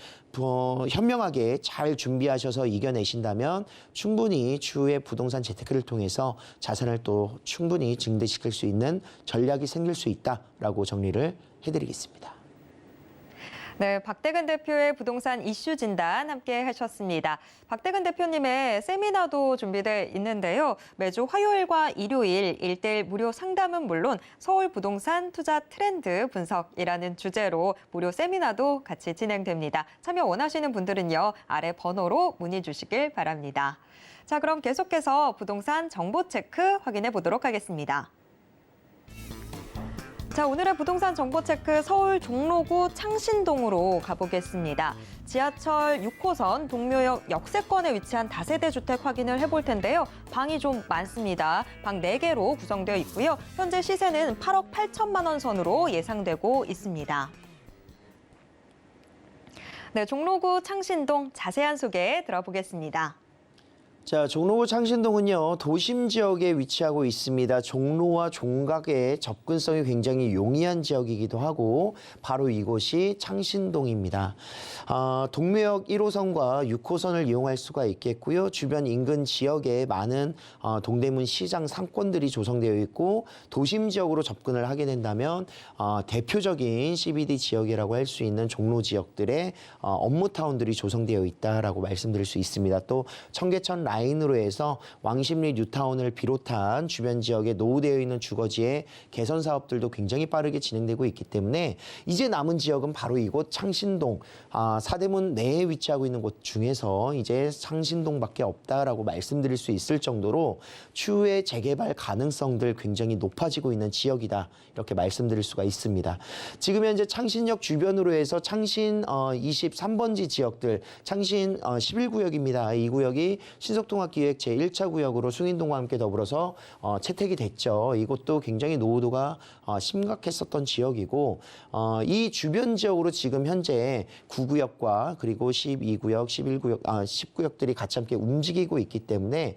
현명하게 잘 준비하셔서 이겨내신다면 충분히 추후에 부동산 재테크를 통해서 자산을 또 충분히 증대시킬 수 있는 전략이 생길 수 있다라고 정리를 해드리겠습니다. 네, 박대근 대표의 부동산 이슈 진단 함께 하셨습니다. 박대근 대표님의 세미나도 준비되어 있는데요. 매주 화요일과 일요일 1:1 무료 상담은 물론 서울 부동산 투자 트렌드 분석이라는 주제로 무료 세미나도 같이 진행됩니다. 참여 원하시는 분들은요, 아래 번호로 문의 주시길 바랍니다. 자, 그럼 계속해서 부동산 정보 체크 확인해 보도록 하겠습니다. 자, 오늘의 부동산 정보 체크 서울 종로구 창신동으로 가보겠습니다. 지하철 6호선 동묘역 역세권에 위치한 다세대 주택 확인을 해볼 텐데요. 방이 좀 많습니다. 방 4개로 구성되어 있고요. 현재 시세는 8억 8천만 원 선으로 예상되고 있습니다. 네, 종로구 창신동 자세한 소개 들어보겠습니다. 자, 종로구 창신동은요, 도심 지역에 위치하고 있습니다. 종로와 종각의 접근성이 굉장히 용이한 지역이기도 하고, 바로 이곳이 창신동입니다. 동묘역 1호선과 6호선을 이용할 수가 있겠고요. 주변 인근 지역에 많은 동대문 시장 상권들이 조성되어 있고, 도심 지역으로 접근을 하게 된다면 대표적인 CBD 지역이라고 할 수 있는 종로 지역들의 업무타운들이 조성되어 있다라고 말씀드릴 수 있습니다. 또 청계천 라인으로 해서 왕십리 뉴타운을 비롯한 주변 지역에 노후되어 있는 주거지의 개선 사업들도 굉장히 빠르게 진행되고 있기 때문에 이제 남은 지역은 바로 이곳 창신동, 사대문 내에 위치하고 있는 곳 중에서 이제 창신동밖에 없다라고 말씀드릴 수 있을 정도로 추후에 재개발 가능성들 굉장히 높아지고 있는 지역이다, 이렇게 말씀드릴 수가 있습니다. 지금 현재 창신역 주변으로 해서 창신 23번지 지역들, 창신 11구역입니다. 이 구역이 신속통합기획 제1차 구역으로 숭인동과 함께 더불어서 채택이 됐죠. 이곳도 굉장히 노후도가 심각했었던 지역이고, 이 주변 지역으로 지금 현재 9구역과 그리고 12구역, 11구역, 10구역들이 같이 함께 움직이고 있기 때문에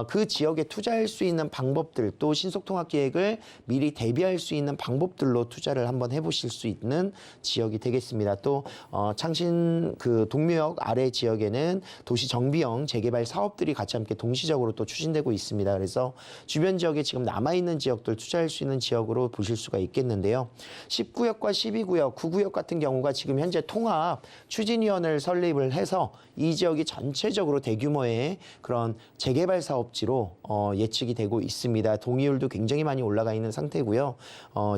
그 지역에 투자할 수 있는 방법들, 또 신속통합기획을 미리 대비할 수 있는 방법들로 투자를 한번 해보실 수 있는 지역이 되겠습니다. 또 창신 그 동묘역 아래 지역에는 도시 정비형 재개발 사업들이 같이 함께 동시적으로 또 추진되고 있습니다. 그래서 주변 지역에 지금 남아있는 지역들 투자할 수 있는 지역으로 보실 수가 있겠는데요. 10구역과 12구역, 9구역 같은 경우가 지금 현재 통합 추진위원회를 설립을 해서 이 지역이 전체적으로 대규모의 그런 재개발 사업지로 예측이 되고 있습니다. 동의율도 굉장히 많이 올라가 있는 상태고요.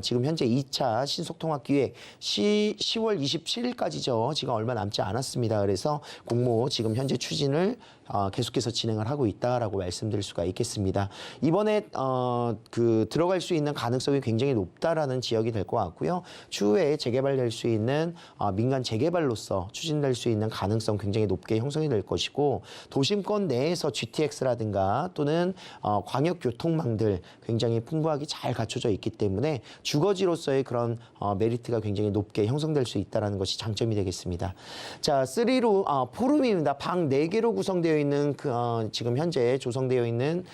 지금 현재 2차 신속통합기획 10월 27일까지죠. 지금 얼마 남지 않았습니다. 그래서 공모 지금 현재 추진을 계속해서 진행을 하고 있다라고 말씀드릴 수가 있겠습니다. 이번에 들어갈 수 있는 가능성이 굉장히 높다라는 지역이 될 것 같고요. 추후에 재개발될 수 있는 민간 재개발로서 추진될 수 있는 가능성 굉장히 높게 형성이 될 것이고, 도심권 내에서 GTX라든가 또는 광역교통망들 굉장히 풍부하게 잘 갖춰져 있기 때문에 주거지로서의 그런 메리트가 굉장히 높게 형성될 수 있다는 것이 장점이 되겠습니다. 자, 4룸입니다. 방 4개로 구성되어 있는 지금 현재 조성되어 있는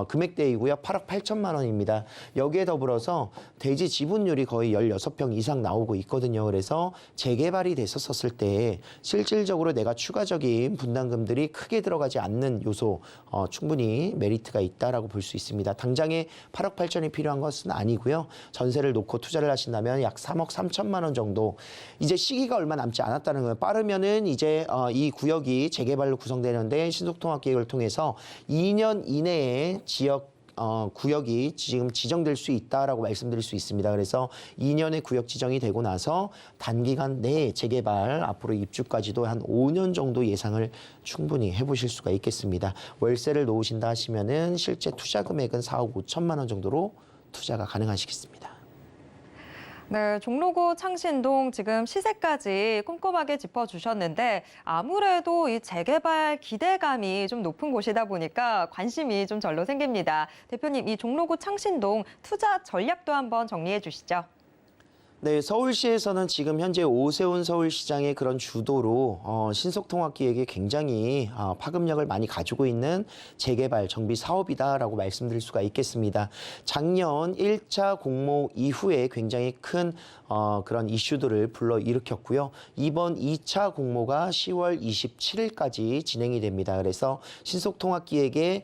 금액대이고요. 8억 8천만 원입니다. 여기에 더불어서 대지 지분율이 거의 16평 이상 나오고 있거든요. 그래서 재개발이 됐었을 때 실질적으로 내가 추가적인 분담금들이 크게 들어가지 않는 요소, 충분히 메리트가 있다라고 볼 수 있습니다. 당장에 8억 8천이 필요한 것은 아니고요. 전세를 놓고 투자를 하신다면 약 3억 3천만 원 정도. 이제 시기가 얼마 남지 않았다는 거예요. 빠르면은 이제 이 구역이 재개발로 구성되는데 신속통합계획을 통해서 2년 이내에 지역 구역이 지금 지정될 수 있다라고 말씀드릴 수 있습니다. 그래서 2년의 구역 지정이 되고 나서 단기간 내에 재개발, 앞으로 입주까지도 한 5년 정도 예상을 충분히 해보실 수가 있겠습니다. 월세를 놓으신다 하시면은 실제 투자 금액은 4억 5천만 원 정도로 투자가 가능하시겠습니다. 네, 종로구 창신동 지금 시세까지 꼼꼼하게 짚어주셨는데 아무래도 이 재개발 기대감이 좀 높은 곳이다 보니까 관심이 좀 절로 생깁니다. 대표님, 이 종로구 창신동 투자 전략도 한번 정리해 주시죠. 네, 서울시에서는 지금 현재 오세훈 서울시장의 그런 주도로 신속통합기획에 굉장히 파급력을 많이 가지고 있는 재개발 정비 사업이다라고 말씀드릴 수가 있겠습니다. 작년 1차 공모 이후에 굉장히 큰 그런 이슈들을 불러일으켰고요. 이번 2차 공모가 10월 27일까지 진행이 됩니다. 그래서 신속통합기획의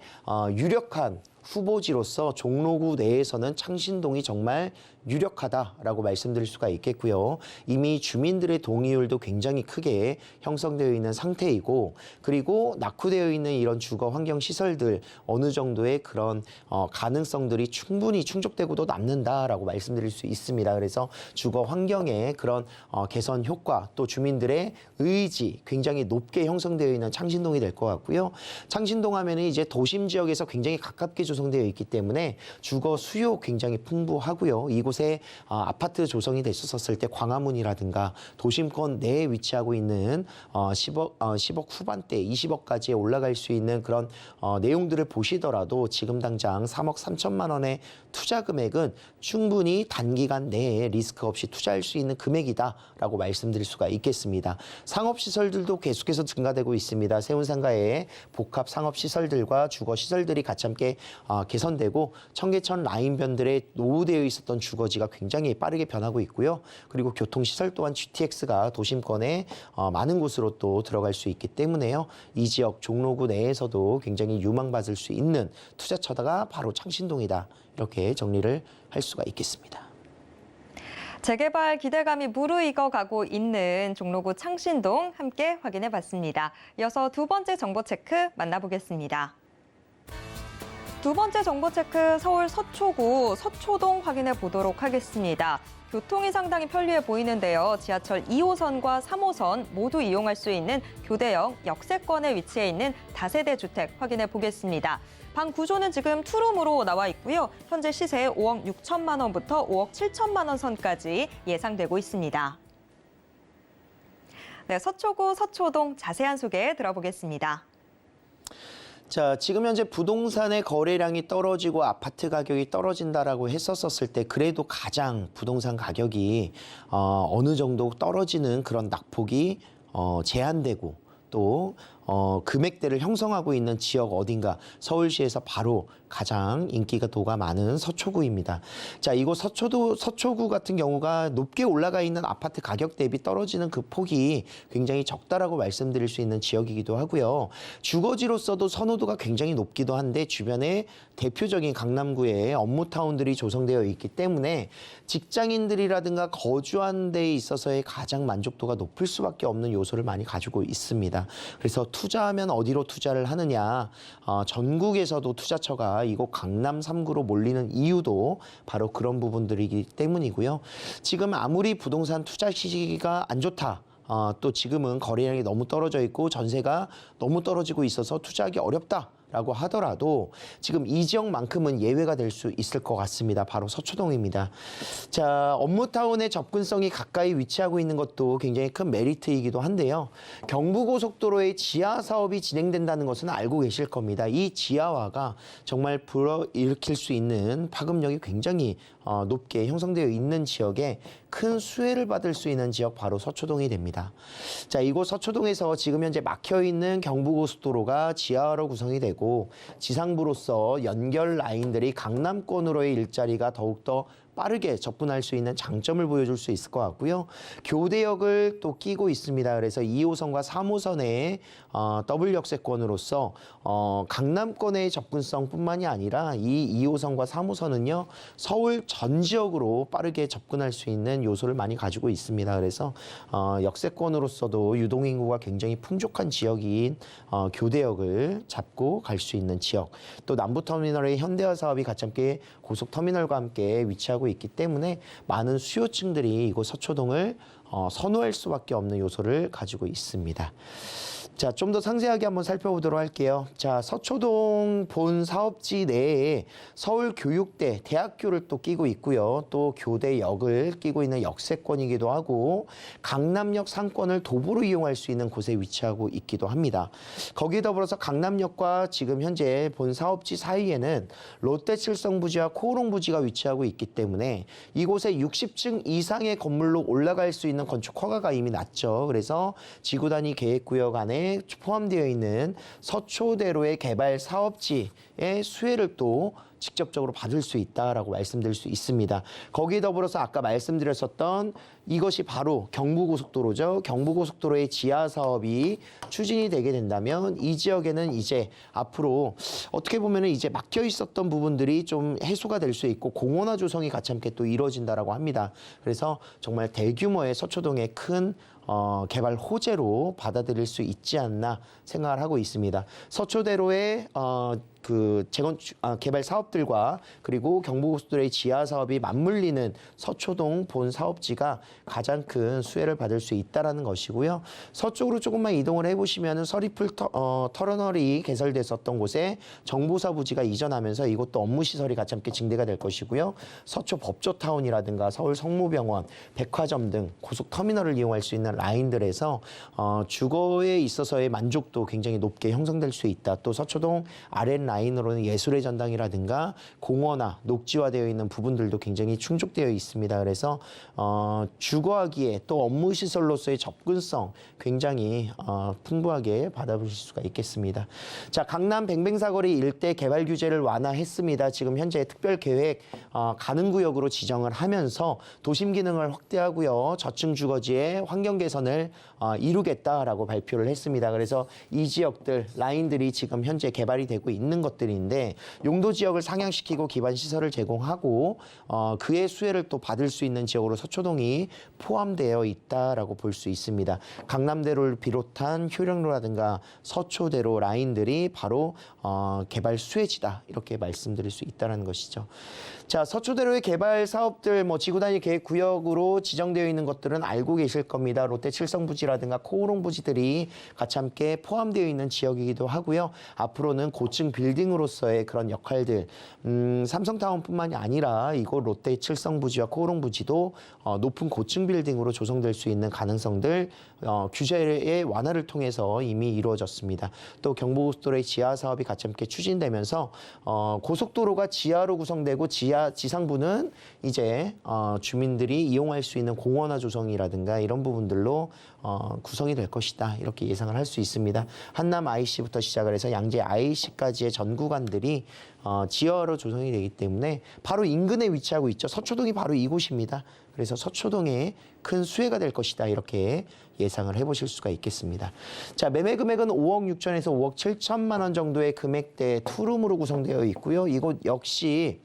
유력한 후보지로서 종로구 내에서는 창신동이 정말 유력하다라고 말씀드릴 수가 있겠고요. 이미 주민들의 동의율도 굉장히 크게 형성되어 있는 상태이고, 그리고 낙후되어 있는 이런 주거 환경 시설들 어느 정도의 그런 가능성들이 충분히 충족되고도 남는다라고 말씀드릴 수 있습니다. 그래서 주거 환경의 그런 개선 효과, 또 주민들의 의지 굉장히 높게 형성되어 있는 창신동이 될 것 같고요. 창신동 하면은 이제 도심 지역에서 굉장히 가깝게 조성되어 있기 때문에 주거 수요 굉장히 풍부하고요. 이곳에 아파트 조성이 됐었을 때 광화문이라든가 도심권 내에 위치하고 있는 10억 후반대, 20억까지 올라갈 수 있는 그런 내용들을 보시더라도 지금 당장 3억 3천만 원의 투자 금액은 충분히 단기간 내에 리스크 없이 투자할 수 있는 금액이다라고 말씀드릴 수가 있겠습니다. 상업시설들도 계속해서 증가되고 있습니다. 세운상가의 복합 상업시설들과 주거시설들이 같이 함께 개선되고, 청계천 라인변들의 노후되어 있었던 주거지가 굉장히 빠르게 변하고 있고요. 그리고 교통시설 또한 GTX가 도심권에 많은 곳으로 또 들어갈 수 있기 때문에요. 이 지역 종로구 내에서도 굉장히 유망받을 수 있는 투자처가 바로 창신동이다. 이렇게 정리를 할 수가 있겠습니다. 재개발 기대감이 무르익어 가고 있는 종로구 창신동 함께 확인해 봤습니다. 이어서 두 번째 정보 체크 만나보겠습니다. 두 번째 정보 체크 서울 서초구 서초동 확인해 보도록 하겠습니다. 교통이 상당히 편리해 보이는데요. 지하철 2호선과 3호선 모두 이용할 수 있는 교대역 역세권에 위치해 있는 다세대 주택 확인해 보겠습니다. 방 구조는 지금 투룸으로 나와 있고요. 현재 시세 5억 6천만 원부터 5억 7천만 원 선까지 예상되고 있습니다. 네, 서초구 서초동 자세한 소개 들어보겠습니다. 자, 지금 현재 부동산의 거래량이 떨어지고 아파트 가격이 떨어진다라고 했었을 때 그래도 가장 부동산 가격이 어느 정도 떨어지는 그런 낙폭이 제한되고 또 금액대를 형성하고 있는 지역 어딘가 서울시에서 바로 가장 인기가 도가 많은 서초구입니다. 자, 이곳 서초구 같은 경우가 높게 올라가 있는 아파트 가격 대비 떨어지는 그 폭이 굉장히 적다라고 말씀드릴 수 있는 지역이기도 하고요. 주거지로서도 선호도가 굉장히 높기도 한데 주변에 대표적인 강남구에 업무타운들이 조성되어 있기 때문에 직장인들이라든가 거주하는 데 있어서의 가장 만족도가 높을 수밖에 없는 요소를 많이 가지고 있습니다. 그래서 투자하면 어디로 투자를 하느냐, 전국에서도 투자처가 이곳 강남 3구로 몰리는 이유도 바로 그런 부분들이기 때문이고요. 지금 아무리 부동산 투자 시기가 안 좋다, 또 지금은 거래량이 너무 떨어져 있고 전세가 너무 떨어지고 있어서 투자하기 어렵다 라고 하더라도 지금 이 지역만큼은 예외가 될 수 있을 것 같습니다. 바로 서초동입니다. 자, 업무타운의 접근성이 가까이 위치하고 있는 것도 굉장히 큰 메리트이기도 한데요. 경부고속도로의 지하 사업이 진행된다는 것은 알고 계실 겁니다. 이 지하화가 정말 불어일으킬 수 있는 파급력이 굉장히 높게 형성되어 있는 지역에 큰 수혜를 받을 수 있는 지역 바로 서초동이 됩니다. 자, 이곳 서초동에서 지금 현재 막혀있는 경부고속도로가 지하화로 구성이 되고 지상부로서 연결 라인들이 강남권으로의 일자리가 더욱더 빠르게 접근할 수 있는 장점을 보여줄 수 있을 것 같고요. 교대역을 또 끼고 있습니다. 그래서 2호선과 3호선의 더블 역세권으로서 강남권의 접근성뿐만이 아니라 이 2호선과 3호선은요. 서울 전 지역으로 빠르게 접근할 수 있는 요소를 많이 가지고 있습니다. 그래서 역세권으로서도 유동인구가 굉장히 풍족한 지역인 교대역을 잡고 갈 수 있는 지역, 또 남부터미널의 현대화 사업이 같이 함께 고속터미널과 함께 위치하고 있기 때문에 많은 수요층들이 이곳 서초동을 선호할 수밖에 없는 요소를 가지고 있습니다. 자, 좀 더 상세하게 한번 살펴보도록 할게요. 자, 서초동 본 사업지 내에 서울교육대, 대학교를 또 끼고 있고요. 또 교대역을 끼고 있는 역세권이기도 하고 강남역 상권을 도보로 이용할 수 있는 곳에 위치하고 있기도 합니다. 거기에 더불어서 강남역과 지금 현재 본 사업지 사이에는 롯데칠성 부지와 코오롱 부지가 위치하고 있기 때문에 이곳에 60층 이상의 건물로 올라갈 수 있는 건축 허가가 이미 났죠. 그래서 지구 단위 계획구역 안에 포함되어 있는 서초대로의 개발 사업지의 수혜를 또 직접적으로 받을 수 있다라고 말씀드릴 수 있습니다. 거기에 더불어서 아까 말씀드렸었던 이것이 바로 경부고속도로죠. 경부고속도로의 지하 사업이 추진이 되게 된다면 이 지역에는 이제 앞으로 어떻게 보면은 이제 막혀 있었던 부분들이 좀 해소가 될 수 있고 공원화 조성이 같이 함께 또 이루어진다라고 합니다. 그래서 정말 대규모의 서초동의 큰 개발 호재로 받아들일 수 있지 않나 생각을 하고 있습니다. 서초대로의 개발 사업들과 그리고 경부고속도로의 지하 사업이 맞물리는 서초동 본 사업지가 가장 큰 수혜를 받을 수 있다라는 것이고요. 서쪽으로 조금만 이동을 해보시면은 서리풀 터널이 개설됐었던 곳에 정보사 부지가 이전하면서 이곳도 업무 시설이 같이 함께 증대가 될 것이고요. 서초 법조타운이라든가 서울 성모병원, 백화점 등 고속터미널을 이용할 수 있는 라인들에서 주거에 있어서의 만족도 굉장히 높게 형성될 수 있다. 또 서초동 라인으로는 예술의 전당이라든가 공원화, 녹지화되어 있는 부분들도 굉장히 충족되어 있습니다. 그래서 주거하기에 또 업무시설로서의 접근성 굉장히 풍부하게 받아보실 수가 있겠습니다. 자, 강남 뱅뱅사거리 일대 개발 규제를 완화했습니다. 지금 현재 특별계획 가능구역으로 지정을 하면서 도심 기능을 확대하고요. 저층 주거지의 환경 개선을 이루겠다라고 발표를 했습니다. 그래서 이 지역들 라인들이 지금 현재 개발이 되고 있는 것들인데 용도 지역을 상향시키고 기반 시설을 제공하고 그의 수혜를 또 받을 수 있는 지역으로 서초동이 포함되어 있다라고 볼 수 있습니다. 강남대로를 비롯한 효령로라든가 서초대로 라인들이 바로 개발 수혜지다 이렇게 말씀드릴 수 있다는 것이죠. 자, 서초대로의 개발 사업들 지구 단위 계획 구역으로 지정되어 있는 것들은 알고 계실 겁니다. 롯데 칠성부지라든가 코오롱 부지들이 같이 함께 포함되어 있는 지역이기도 하고요. 앞으로는 고층 빌딩으로서의 그런 역할들, 삼성타운뿐만이 아니라 이곳 롯데 칠성부지와 코오롱 부지도 높은 고층 빌딩으로 조성될 수 있는 가능성들 규제의 완화를 통해서 이미 이루어졌습니다. 또 경부고속도로의 지하 사업이 같이 함께 추진되면서 고속도로가 지하로 구성되고 지상부는 이제 주민들이 이용할 수 있는 공원화 조성이라든가 이런 부분들로 구성이 될 것이다 이렇게 예상을 할 수 있습니다. 한남 IC부터 시작을 해서 양재 IC까지의 전 구간들이 지하로 조성이 되기 때문에 바로 인근에 위치하고 있죠. 서초동이 바로 이곳입니다. 그래서 서초동에 큰 수혜가 될 것이다 이렇게 예상을 해보실 수가 있겠습니다. 자, 매매 금액은 5억 6천에서 5억 7천만 원 정도의 금액대 투룸으로 구성되어 있고요. 이곳 역시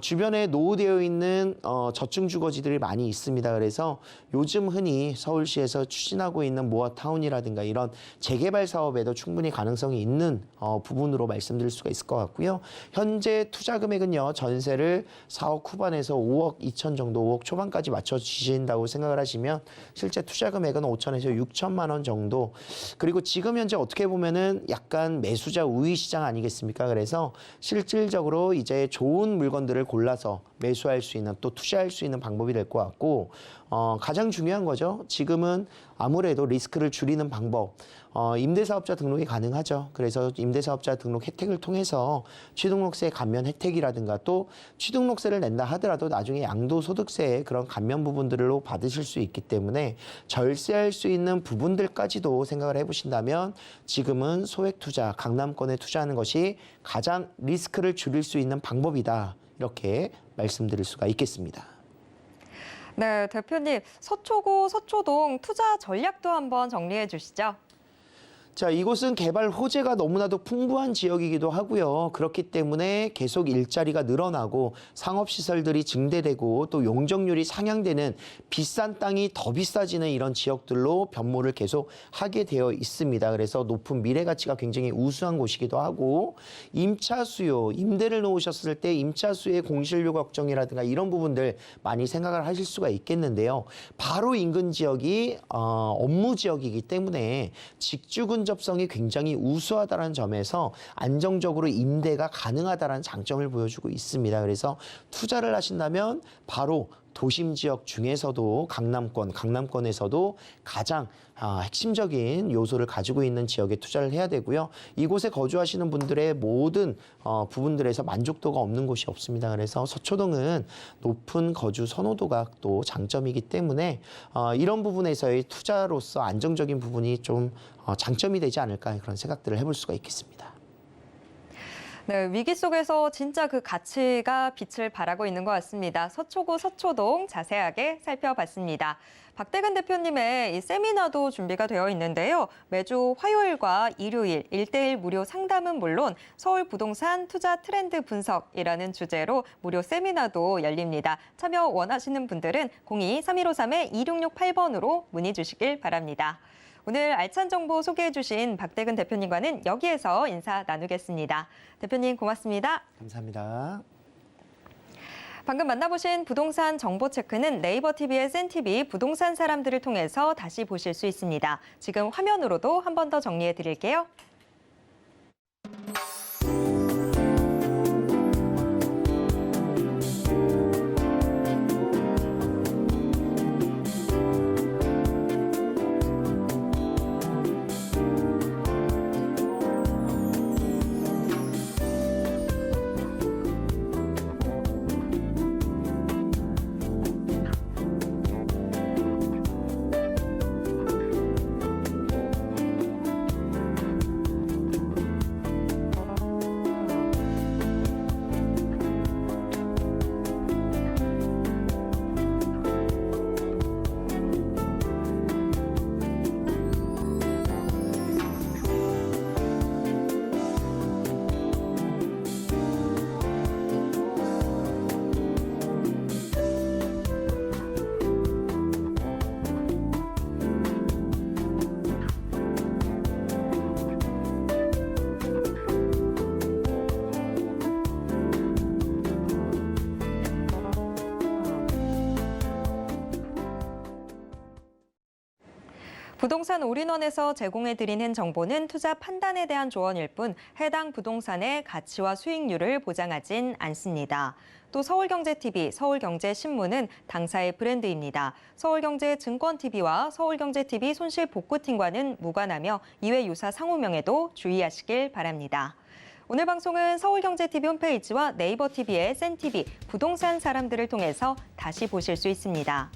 주변에 노후되어 있는 저층 주거지들이 많이 있습니다. 그래서 요즘 흔히 서울시에서 추진하고 있는 모아타운이라든가 이런 재개발 사업에도 충분히 가능성이 있는 부분으로 말씀드릴 수가 있을 것 같고요. 현재 투자 금액은요. 전세를 4억 후반에서 5억 2천 정도, 5억 초반까지 맞춰 주신다고 생각을 하시면 실제 투자 금액은 5천에서 6천만 원 정도. 그리고 지금 현재 어떻게 보면은 약간 매수자 우위 시장 아니겠습니까? 그래서 실질적으로 이제 좋은 물건들을 골라서 매수할 수 있는 또 투자할 수 있는 방법이 될 것 같고 가장 중요한 거죠. 지금은 아무래도 리스크를 줄이는 방법 임대사업자 등록이 가능하죠. 그래서 임대사업자 등록 혜택을 통해서 취등록세 감면 혜택이라든가 또 취등록세를 낸다 하더라도 나중에 양도소득세의 그런 감면 부분들로 받으실 수 있기 때문에 절세할 수 있는 부분들까지도 생각을 해보신다면 지금은 소액 투자, 강남권에 투자하는 것이 가장 리스크를 줄일 수 있는 방법이다. 이렇게 말씀드릴 수가 있겠습니다. 네, 대표님, 서초구, 서초동 투자 전략도 한번 정리해 주시죠. 자, 이곳은 개발 호재가 너무나도 풍부한 지역이기도 하고요. 그렇기 때문에 계속 일자리가 늘어나고 상업시설들이 증대되고 또 용적률이 상향되는 비싼 땅이 더 비싸지는 이런 지역들로 변모를 계속 하게 되어 있습니다. 그래서 높은 미래 가치가 굉장히 우수한 곳이기도 하고 임차 수요, 임대를 놓으셨을 때 임차 수요의 공실료 걱정이라든가 이런 부분들 많이 생각을 하실 수가 있겠는데요. 바로 인근 지역이 업무 지역이기 때문에 직주근 접성이 굉장히 우수하다는 점에서 안정적으로 임대가 가능하다는 장점을 보여주고 있습니다. 그래서 투자를 하신다면 바로 도심 지역 중에서도 강남권에서도 가장 핵심적인 요소를 가지고 있는 지역에 투자를 해야 되고요. 이곳에 거주하시는 분들의 모든 부분들에서 만족도가 없는 곳이 없습니다. 그래서 서초동은 높은 거주 선호도가 또 장점이기 때문에 이런 부분에서의 투자로서 안정적인 부분이 좀 장점이 되지 않을까 그런 생각들을 해볼 수가 있겠습니다. 네, 위기 속에서 진짜 그 가치가 빛을 발하고 있는 것 같습니다. 서초구, 서초동 자세하게 살펴봤습니다. 박대근 대표님의 이 세미나도 준비가 되어 있는데요. 매주 화요일과 일요일 1대1 무료 상담은 물론 서울 부동산 투자 트렌드 분석이라는 주제로 무료 세미나도 열립니다. 참여 원하시는 분들은 02-3153-2668번으로 문의 주시길 바랍니다. 오늘 알찬 정보 소개해 주신 박대근 대표님과는 여기에서 인사 나누겠습니다. 대표님 고맙습니다. 감사합니다. 방금 만나보신 부동산 정보 체크는 네이버 TV의 센TV 부동산 사람들을 통해서 다시 보실 수 있습니다. 지금 화면으로도 한 번 더 정리해 드릴게요. 부동산 올인원에서 제공해드리는 정보는 투자 판단에 대한 조언일 뿐 해당 부동산의 가치와 수익률을 보장하진 않습니다. 또 서울경제TV, 서울경제신문은 당사의 브랜드입니다. 서울경제증권TV와 서울경제TV 손실복구팀과는 무관하며 이외 유사 상호명에도 주의하시길 바랍니다. 오늘 방송은 서울경제TV 홈페이지와 네이버TV의 센TV, 부동산 사람들을 통해서 다시 보실 수 있습니다.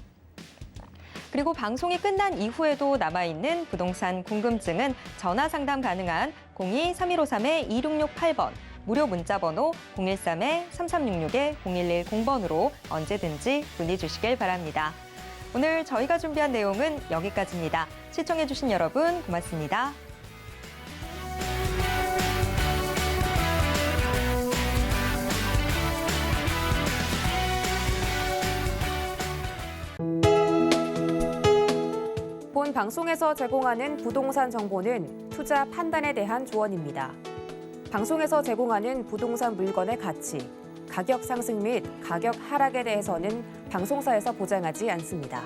그리고 방송이 끝난 이후에도 남아있는 부동산 궁금증은 전화 상담 가능한 02-3153-2668번, 무료 문자번호 013-3366-0110번으로 언제든지 문의 주시길 바랍니다. 오늘 저희가 준비한 내용은 여기까지입니다. 시청해주신 여러분 고맙습니다. 본 방송에서 제공하는 부동산 정보는 투자 판단에 대한 조언입니다. 방송에서 제공하는 부동산 물건의 가치, 가격 상승 및 가격 하락에 대해서는 방송사에서 보장하지 않습니다.